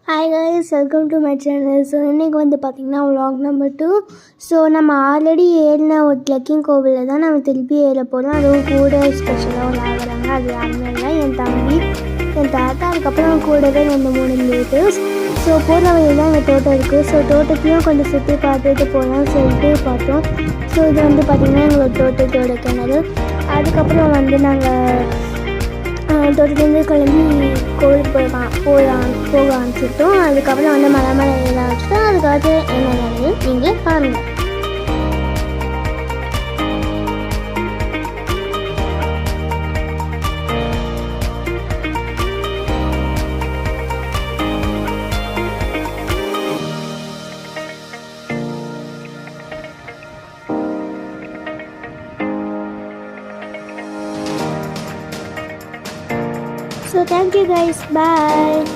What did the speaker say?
Hi guys, welcome to my channel. So இன்றைக்கி வந்து பார்த்திங்கன்னா vlog நம்பர் 2. ஸோ நம்ம ஆல்ரெடி ஏறின ஒரு ட்ரெக்கிங் கோவிலில் தான் நம்ம திருப்பி ஏற போகிறோம். அதுவும் கூட ஸ்பெஷலாக ஒரு ஆகிறாங்க. அது யாருமே இல்லை, என் தம்பி, என் தாத்தா, அதுக்கப்புறம் கூடவே 2-3 ரிலேட்டிவ்ஸ். ஸோ போகிற வழியில் தான் எங்கள் தோட்டம் இருக்குது. ஸோ தோட்டத்தையும் கொஞ்சம் சுற்றி பார்த்துட்டு போகலாம்னு சொல்லிட்டு பார்த்தோம். ஸோ இது வந்து பார்த்திங்கன்னா எங்களோட தோட்டத்தோட கிணறு. அதுக்கப்புறம் வந்து நாங்கள் தோட்டத்துலேருந்து கிளம்பி கோவிலுக்கு போக ஆரம்பிச்சிட்டோம். அதுக்கப்புறம் வந்து மலை ஏற ஆரம்பிச்சிட்டோம். அதுக்கப்புறம் என்ன நடந்தது நீங்கள் பாருங்கள். So thank you guys, bye.